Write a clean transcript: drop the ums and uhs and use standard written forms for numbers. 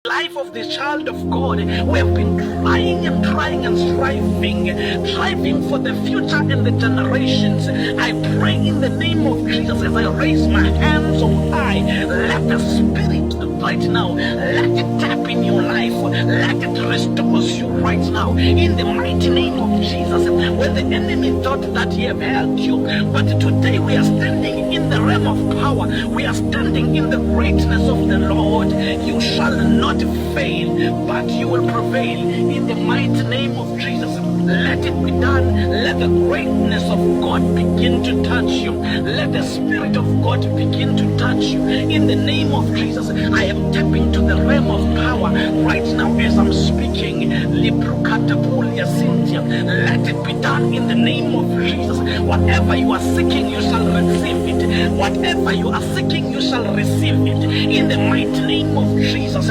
Life of the child of God, we have been trying and striving for the future and the generations. I pray in the name of Jesus as I raise my hands on high, let the Spirit right now, let it tap in your life, let it restore you right now, in the mighty name of Jesus. When the enemy thought that he have held you, but today we are standing in the realm of power, we are standing in the greatness of the Lord. You shall not fail, but you will prevail in the mighty name of Jesus. Let it be done. Let the greatness of God begin to touch you. Let the Spirit of God begin to touch you in the name of Jesus. I am tapping to the realm of power right now as I'm speaking. Let it be done in the name of Jesus. Whatever you are seeking, you shall receive it. Whatever you are seeking, you shall receive it in the mighty name of Jesus.